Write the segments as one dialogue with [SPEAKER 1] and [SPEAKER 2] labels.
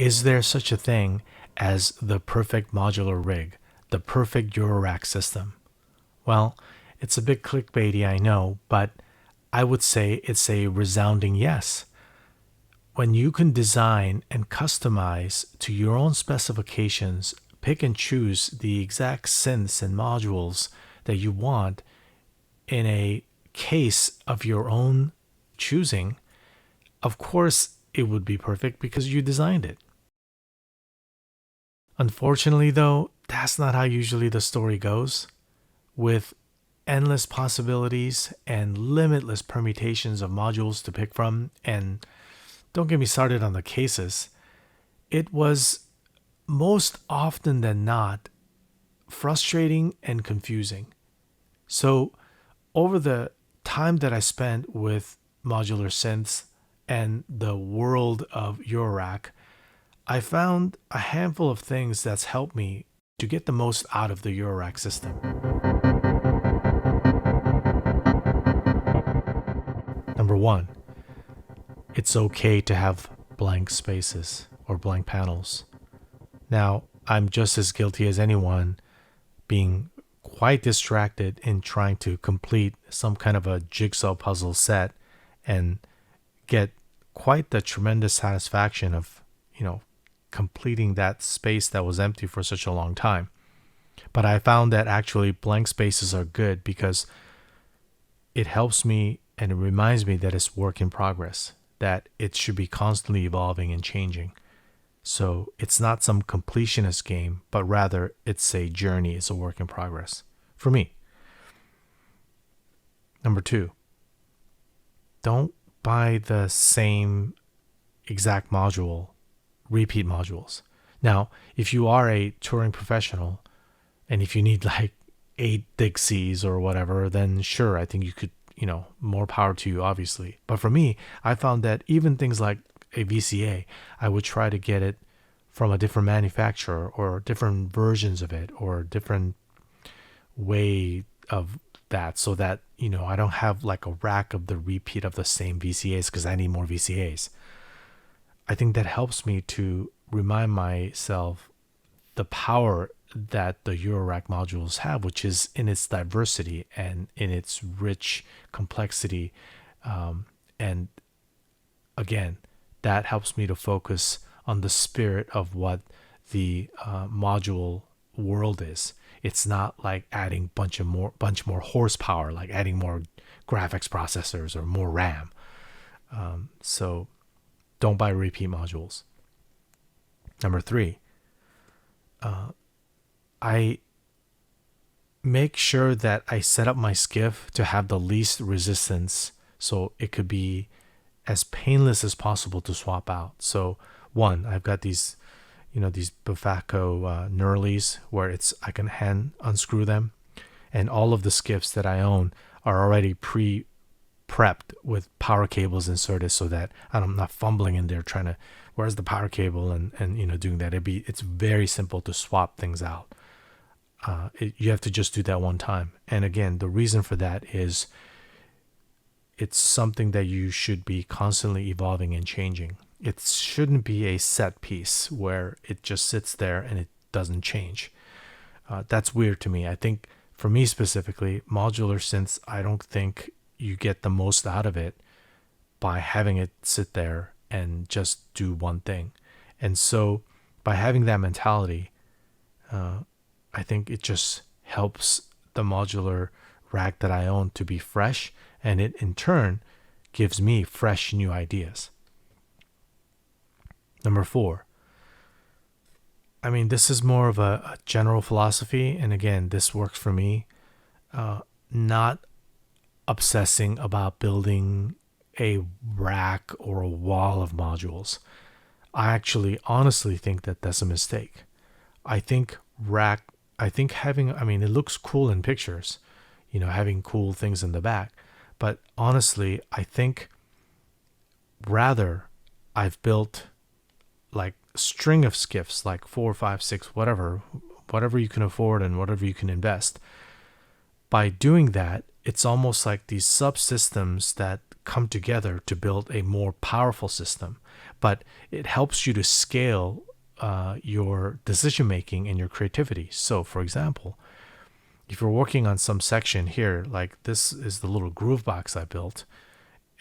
[SPEAKER 1] Is there such a thing as the perfect modular rig, the perfect Eurorack system? Well, it's a bit clickbaity, I know, but I would say it's a resounding yes. When you can design and customize to your own specifications, pick and choose the exact synths and modules that you want in a case of your own choosing, of course it would be perfect because you designed it. Unfortunately, though, that's not how usually the story goes. With endless possibilities and limitless permutations of modules to pick from, and don't get me started on the cases, it was most often than not frustrating and confusing. So, over the time that I spent with modular synths and the world of Eurorack, I found a handful of things that's helped me to get the most out of the Eurorack system. Number one, it's okay to have blank spaces or blank panels. Now, I'm just as guilty as anyone being quite distracted in trying to complete some kind of a jigsaw puzzle set and get quite the tremendous satisfaction of, completing that space that was empty for such a long time. But I found that actually blank spaces are good because it helps me and it reminds me that it's work in progress, that it should be constantly evolving and changing. So it's not some completionist game, but rather it's a journey, it's a work in progress for me. Number two, don't buy the same exact module, repeat modules. Now, if you are a touring professional and if you need like 8 Dixies or whatever, then sure, I think you could, more power to you, obviously. But for me, I found that even things like a VCA, I would try to get it from a different manufacturer or different versions of it or different way of that so that, I don't have like a rack of the repeat of the same VCAs because I need more VCAs. I think that helps me to remind myself the power that the Eurorack modules have, which is in its diversity and in its rich complexity. And again, that helps me to focus on the spirit of what the module world is. It's not like adding bunch more horsepower, like adding more graphics processors or more RAM. So don't buy repeat modules. Number three, I make sure that I set up my skiff to have the least resistance so it could be as painless as possible to swap out. So one, I've got these, these Bufaco knurlies where I can hand unscrew them, and all of the skiffs that I own are already prepped with power cables inserted so that I'm not fumbling in there trying to where's the power cable and doing that. It's very simple to swap things out. You have to just do that one time. And again, the reason for that is it's something that you should be constantly evolving and changing. It shouldn't be a set piece where it just sits there and it doesn't change. That's weird to me. I think for me specifically, modular synths, I don't think you get the most out of it by having it sit there and just do one thing. And so by having that mentality, I think it just helps the modular rack that I own to be fresh, and it in turn gives me fresh new ideas. Number four, this is more of a general philosophy, and again, this works for me. Not obsessing about building a rack or a wall of modules. I actually honestly think that that's a mistake. I think having, it looks cool in pictures, having cool things in the back. But honestly, I think rather I've built like a string of skiffs, like 4, 5, 6, whatever you can afford and whatever you can invest. By doing that, it's almost like these subsystems that come together to build a more powerful system, but it helps you to scale your decision making and your creativity. So, for example, if you're working on some section here, like this is the little groove box I built,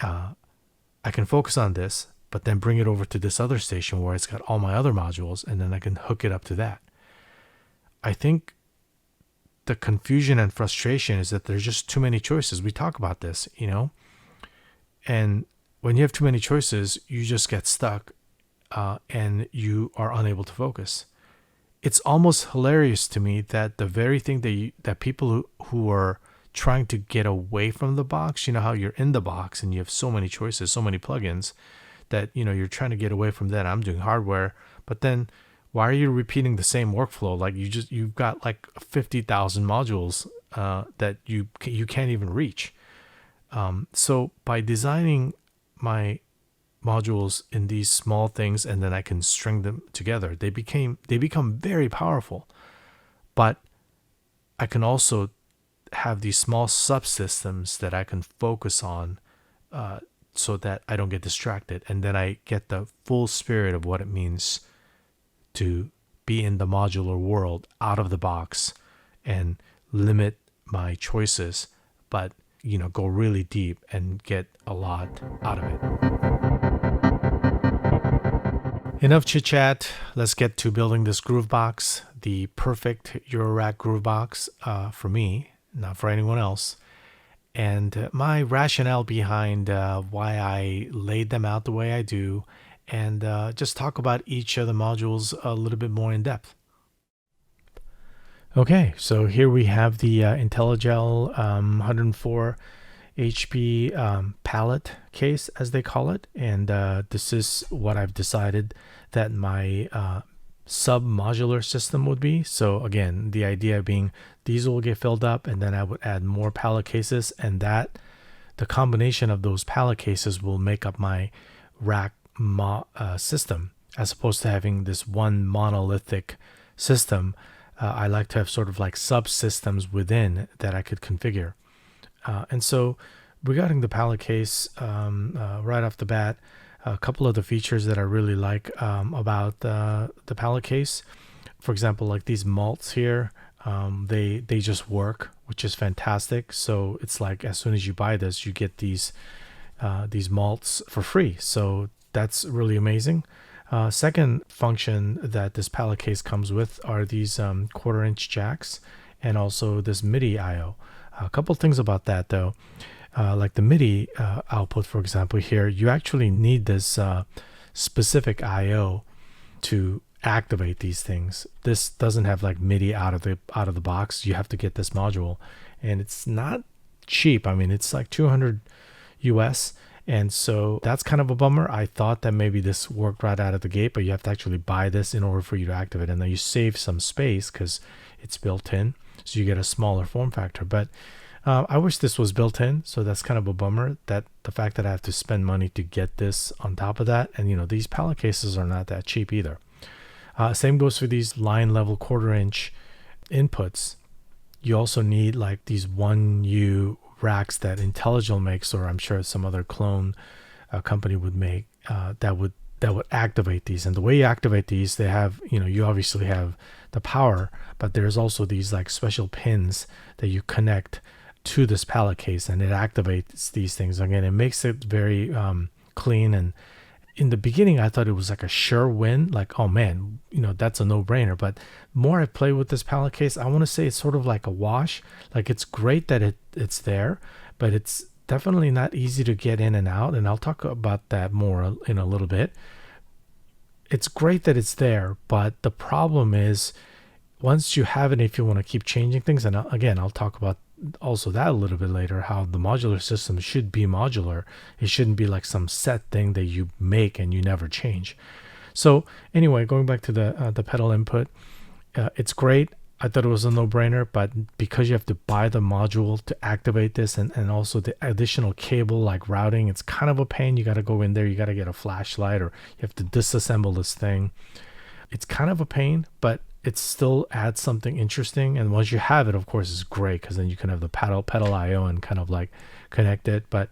[SPEAKER 1] I can focus on this, but then bring it over to this other station where it's got all my other modules, and then I can hook it up to that. I think the confusion and frustration is that there's just too many choices. We talk about this, and when you have too many choices, you just get stuck and you are unable to focus. It's almost hilarious to me that the very thing that people who are trying to get away from the box, how you're in the box and you have so many choices, so many plugins that, you're trying to get away from that. I'm doing hardware, but then why are you repeating the same workflow? Like you've got like 50,000 modules that you can't even reach. So by designing my modules in these small things, and then I can string them together, they become very powerful. But I can also have these small subsystems that I can focus on so that I don't get distracted, and then I get the full spirit of what it means to be in the modular world out of the box and limit my choices, but go really deep and get a lot out of it. Enough chit chat. Let's get to building this groove box, the perfect Eurorack groove box for me, not for anyone else. And my rationale behind why I laid them out the way I do, and just talk about each of the modules a little bit more in depth. Okay, so here we have the IntelliGel 104 HP palette case, as they call it, and this is what I've decided that my sub-modular system would be. So again, the idea being these will get filled up, and then I would add more palette cases, and that the combination of those palette cases will make up my rack system, as opposed to having this one monolithic system. I like to have sort of like subsystems within that I could configure. And so regarding the palette case, right off the bat, a couple of the features that I really like about the palette case, for example, like these malts here, they just work, which is fantastic. So it's like as soon as you buy this, you get these malts for free. So that's really amazing. Second function that this palette case comes with are these 1/4-inch jacks and also this MIDI I/O. A couple things about that though, like the MIDI output, for example, here, you actually need this specific I/O to activate these things. This doesn't have like MIDI out of the box. You have to get this module, and it's not cheap. I mean, it's like $200 US. And so that's kind of a bummer. I thought that maybe this worked right out of the gate, but you have to actually buy this in order for you to activate it. And then you save some space because it's built in, so you get a smaller form factor. But I wish this was built in, so that's kind of a bummer, that the fact that I have to spend money to get this on top of that. And these palette cases are not that cheap either. Same goes for these line level 1/4-inch inputs. You also need like these 1U racks that IntelliGel makes, or I'm sure some other clone company would make, that would activate these. And the way you activate these, they have, you obviously have the power, but there's also these like special pins that you connect to this palette case, and it activates these things. Again, it makes it very clean. And in the beginning, I thought it was like a sure win, like, oh man, that's a no-brainer. But more I play with this palette case, I want to say it's sort of like a wash. Like, it's great that it's there, but it's definitely not easy to get in and out. And I'll talk about that more in a little bit. It's great that it's there, but the problem is once you have it, if you want to keep changing things, and again, I'll talk about also that a little bit later, how the modular system should be modular. It shouldn't be like some set thing that you make and you never change. So anyway, going back to the pedal input, it's great. I thought it was a no-brainer, but because you have to buy the module to activate this, and also the additional cable like routing, it's kind of a pain. You got to go in there, you got to get a flashlight, or you have to disassemble this thing. It's kind of a pain, but it still adds something interesting. And once you have it, of course, it's great, because then you can have the pedal I/O and kind of like connect it. But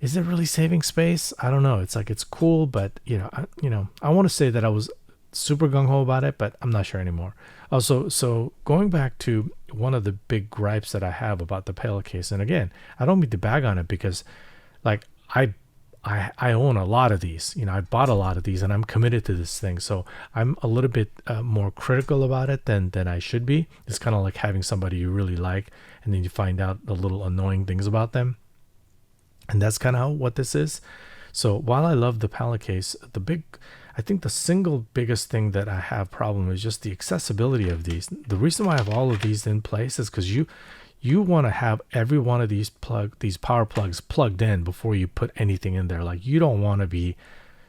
[SPEAKER 1] is it really saving space? I don't know. It's like, it's cool, but I want to say that I was super gung-ho about it, but I'm not sure anymore. Also, so going back to one of the big gripes that I have about the pillowcase, and again, I don't mean to bag on it, because like I own a lot of these. I bought a lot of these, and I'm committed to this thing. So I'm a little bit more critical about it than I should be. It's kind of like having somebody you really like, and then you find out the little annoying things about them. And that's kind of what this is. So while I love the pallet case, I think the single biggest thing that I have problem is just the accessibility of these. The reason why I have all of these in place is because you want to have every one of these power plugs plugged in before you put anything in there. Like, you don't want to be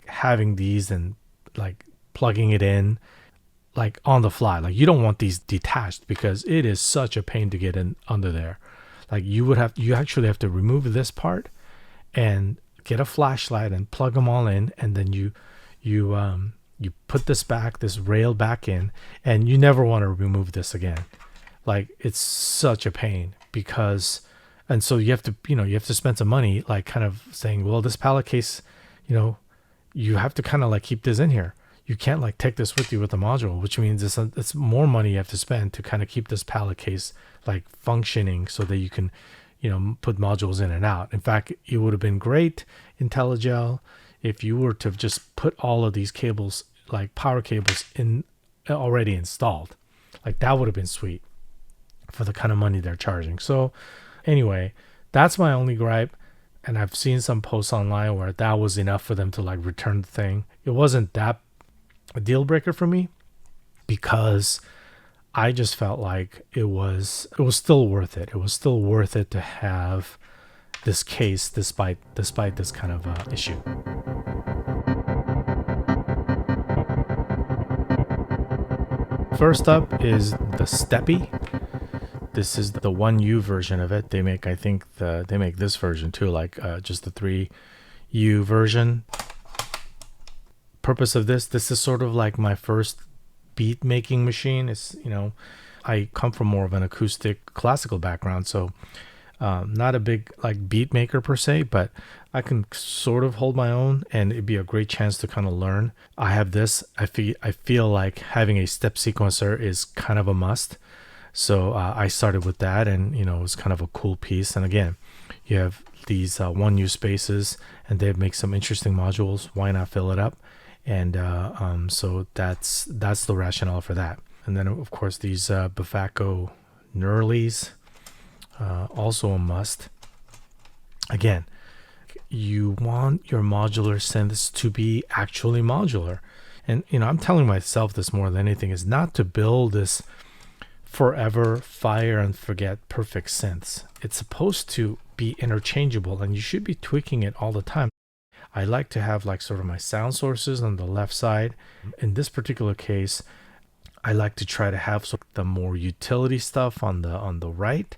[SPEAKER 1] having these and like plugging it in like on the fly. Like, you don't want these detached, because it is such a pain to get in under there. Like, you actually have to remove this part and get a flashlight and plug them all in, and then you put this rail back in, and you never want to remove this again. Like, it's such a pain, and so you have to spend some money, like kind of saying, well, this pallet case, you have to kind of like keep this in here. You can't like take this with you with the module, which means it's more money you have to spend to kind of keep this pallet case like functioning, so that you can put modules in and out. In fact, it would have been great IntelliGel if you were to just put all of these cables, like power cables, in already installed. Like, that would have been sweet for the kind of money they're charging. So anyway, that's my only gripe. And I've seen some posts online where that was enough for them to like return the thing. It wasn't that a deal breaker for me, because I just felt like it was still worth it. It was still worth it to have this case despite this kind of issue. First up is the Steppy. This is the 1U version of it. They make, I think they make this version too, like just the 3U version. Purpose of this is sort of like my first beat making machine. It's I come from more of an acoustic classical background, so not a big like beat maker per se, but I can sort of hold my own, and it'd be a great chance to kind of learn. I have this. I feel like having a step sequencer is kind of a must. So I started with that, and it was kind of a cool piece. And again, you have these 1U spaces, and they make some interesting modules. Why not fill it up? And so that's the rationale for that. And then of course these Bufaco knurlies, also a must. Again, you want your modular synths to be actually modular. And I'm telling myself this more than anything, is not to build this forever fire and forget perfect synths. It's supposed to be interchangeable, and you should be tweaking it all the time. I like to have like sort of my sound sources on the left side. In this particular case, I like to try to have sort of the more utility stuff on the right,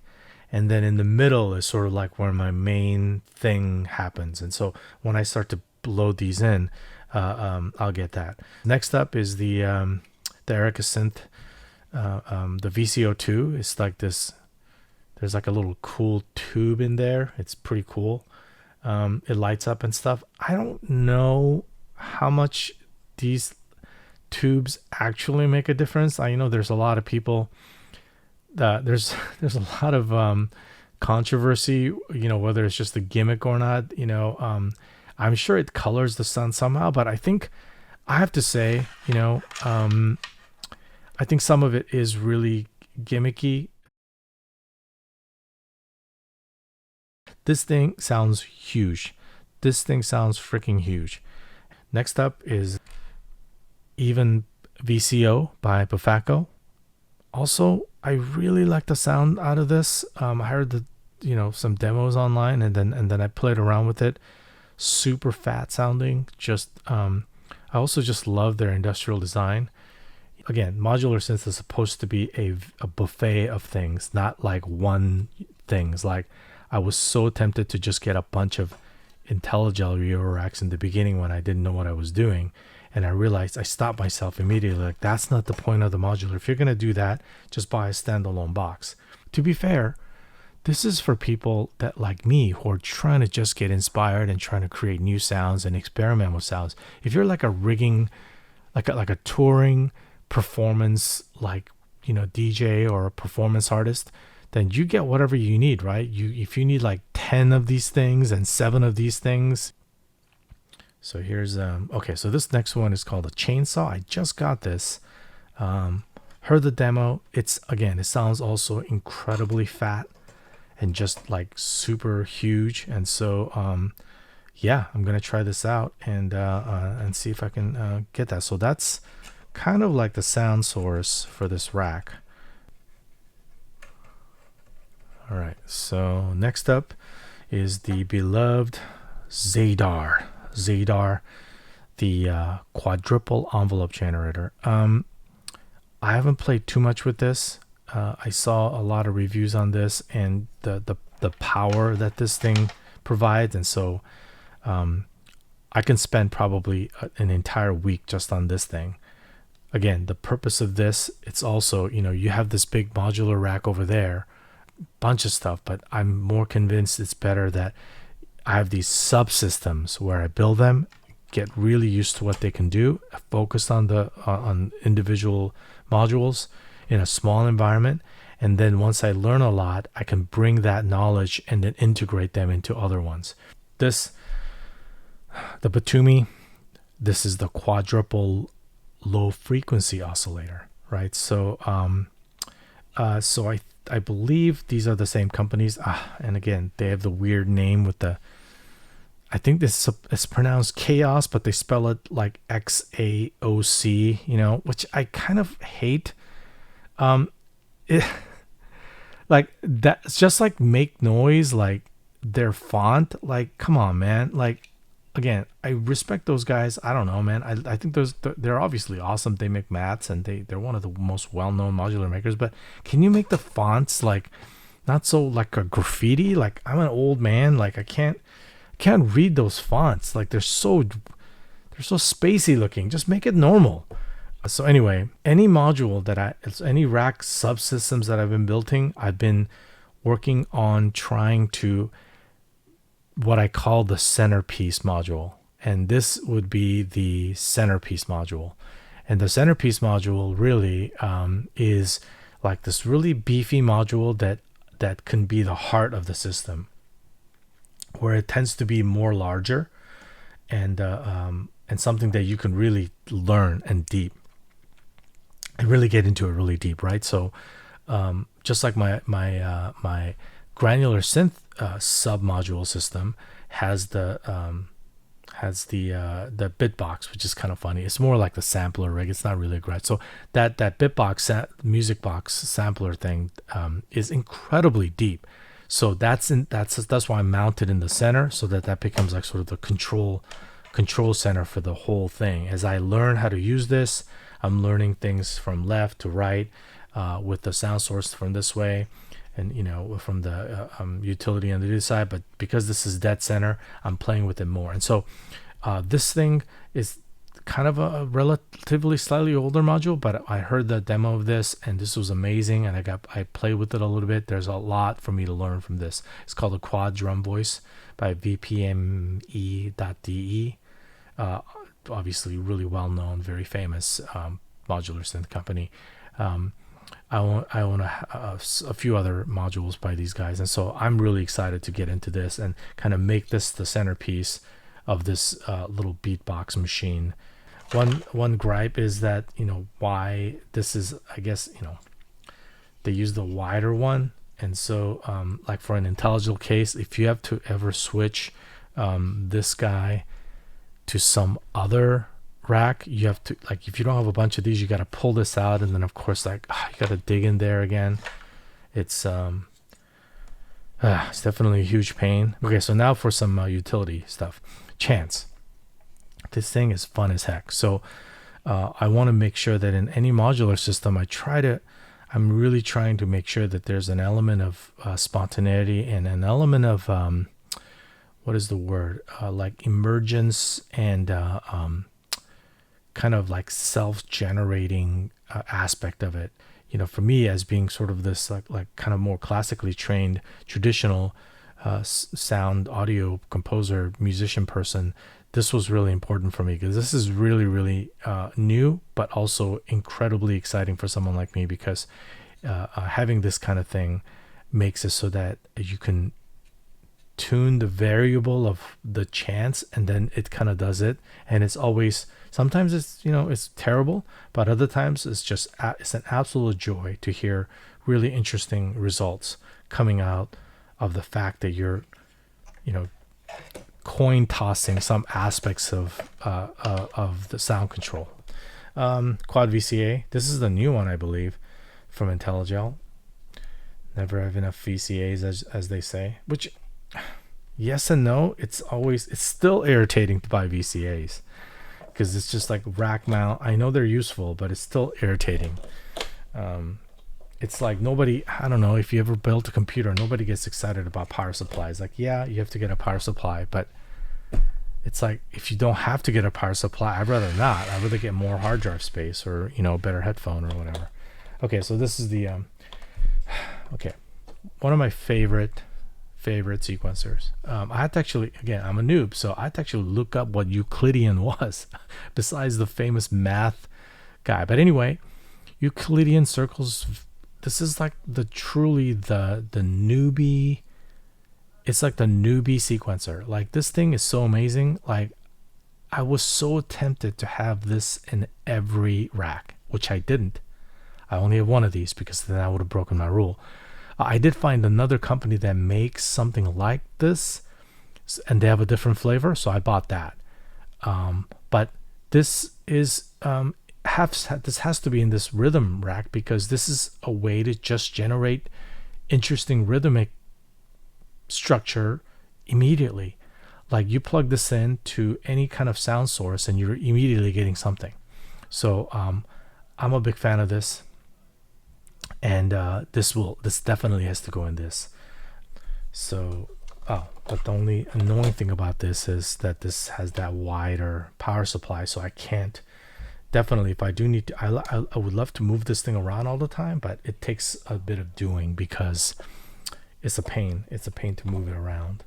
[SPEAKER 1] and then in the middle is sort of like where my main thing happens. And so when I start to load these in, I'll get that. Next up is the Erica synth, the VCO2. It's like this. There's like a little cool tube in there. It's pretty cool. It lights up and stuff. I don't know how much these tubes actually make a difference. I know there's a lot of people that there's a lot of controversy, whether it's just a gimmick or not. I'm sure it colors the sun somehow, but I think I have to say, I think some of it is really gimmicky. This thing sounds huge. This thing sounds freaking huge. Next up is Even VCO by Bufaco. Also, I really like the sound out of this. I heard some demos online, and then I played around with it. Super fat sounding. I also just love their industrial design. Again, modular synth is supposed to be a buffet of things, not like one things. Like, I was so tempted to just get a bunch of IntelliGel Euroracks in the beginning when I didn't know what I was doing. And I realized, I stopped myself immediately. Like, that's not the point of the modular. If you're going to do that, just buy a standalone box. To be fair, this is for people that like me who are trying to just get inspired and trying to create new sounds and experiment with sounds. If you're like a rigging, like a touring performance, like, DJ or a performance artist, then you get whatever you need, right? If you need like 10 of these things and 7 of these things. So here's okay, so this next one is called a chainsaw. I just got this. Heard the demo. It sounds also incredibly fat and just like super huge. And so yeah, I'm gonna try this out and see if I can get that. So that's kind of like the sound source for this rack. All right, so next up is the beloved Zadar, the quadruple envelope generator. I haven't played too much with this. I saw a lot of reviews on this and the power that this thing provides, and so I can spend probably an entire week just on this thing. Again, the purpose of this, it's also, you have this big modular rack over there, bunch of stuff, but I'm more convinced it's better that I have these subsystems where I build them, get really used to what they can do, focused on the on individual modules in a small environment, and then once I learn a lot, I can bring that knowledge and then integrate them into other ones. The Batumi, this is the quadruple low frequency oscillator, right? So so I believe these are the same companies, and again, they have the weird name with the, I think this is pronounced chaos, but they spell it like XAOC, which I kind of hate. Like that's just like make noise, like their font, like come on, man. Like again, I respect those guys. I don't know, man. I think they're obviously awesome. They make mats and they're one of the most well-known modular makers, but can you make the fonts like not so like a graffiti? Like I'm an old man, like I can't read those fonts. Like they're so spacey looking. Just make it normal. So anyway, any module any rack subsystems that I've been building, I've been working on trying to what I call the centerpiece module. And this would be the centerpiece module. And the centerpiece module really is like this really beefy module that can be the heart of the system, where it tends to be more larger and something that you can really learn and really get into it really deep, right? So just like my granular synth sub module system has the bitbox, which is kind of funny. It's more like the sampler rig. It's not really great. So that bitbox music box sampler thing is incredibly deep. So that's why I'm mounted in the center, so that becomes like sort of the control center for the whole thing. As I learn how to use this, I'm learning things from left to right with the sound source from this way, and from the utility on the other side. But because this is dead center, I'm playing with it more. And so this thing is kind of a relatively slightly older module, but I heard the demo of this and this was amazing, and I played with it a little bit. There's a lot for me to learn from this. It's called a Quad Drum Voice by VPME.de. Obviously really well known, very famous modular synth company. I own a few other modules by these guys, and so I'm really excited to get into this and kind of make this the centerpiece of this little beatbox machine. One gripe is that why this is, I guess they use the wider one, and so like for an intelligible case, if you have to ever switch this guy to some other rack, you have to, like, if you don't have a bunch of these, you got to pull this out, and then of course you got to dig in there again. It's definitely a huge pain. Okay, so now for some utility stuff. Chance, this thing is fun as heck. So I want to make sure that in any modular system, I'm really trying to make sure that there's an element of spontaneity and an element of what is the word, like emergence and kind of like self-generating aspect of it. for me, as being sort of this like kind of more classically trained, traditional sound audio composer, musician person, this was really important for me because this is really, really new, but also incredibly exciting for someone like me, because having this kind of thing makes it so that you can tune the variable of the chance, and then it kind of does it. And it's always, sometimes it's it's terrible, but other times it's just it's an absolute joy to hear really interesting results coming out of the fact that you're coin tossing some aspects of the sound control. Quad VCA, this is the new one, I believe, from IntelliGel. Never have enough VCAs, as they say, which yes and no. It's still irritating to buy VCAs because it's just like rack mount. I know they're useful, but it's still irritating. It's like nobody, I don't know if you ever built a computer, nobody gets excited about power supplies. Like, yeah, you have to get a power supply, but it's like, if you don't have to get a power supply, I'd rather not. I'd rather get more hard drive space, or a better headphone or whatever. Okay, so this is the okay, one of my favorite sequencers. I had to actually, again, I'm a noob, so I had to actually look up what Euclidean was besides the famous math guy. But anyway, Euclidean circles, this is like the newbie. It's like the newbie sequencer. Like, this thing is so amazing. Like, I was so tempted to have this in every rack, which I didn't. I only have one of these because then I would have broken my rule. I did find another company that makes something like this, and they have a different flavor, so I bought that. But this is this has to be in this rhythm rack, because this is a way to just generate interesting rhythmic structure immediately. Like, you plug this in to any kind of sound source and you're immediately getting something. So I'm a big fan of this, and this definitely has to go in this. So but the only annoying thing about this is that this has that wider power supply, so I can't, definitely, if I do need to, I would love to move this thing around all the time, but it takes a bit of doing because it's a pain to move it around.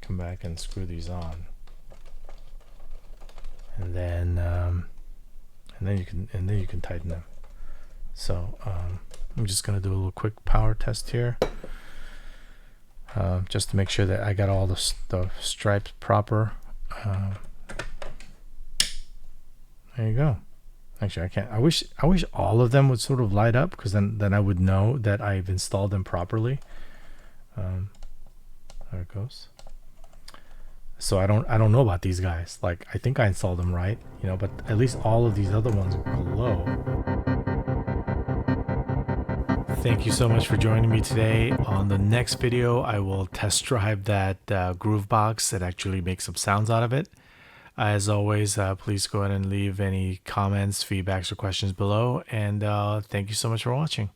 [SPEAKER 1] Come back and screw these on, and then you can tighten them. So I'm just gonna do a little quick power test here, just to make sure that I got all the stripes proper. There you go. Actually, I can't. I wish all of them would sort of light up, because then I would know that I've installed them properly. There it goes. So I don't know about these guys. Like, I think I installed them right, but at least all of these other ones below. Thank you so much for joining me today. On the next video, I will test drive that groove box that actually makes some sounds out of it. As always, please go ahead and leave any comments, feedbacks, or questions below. And thank you so much for watching.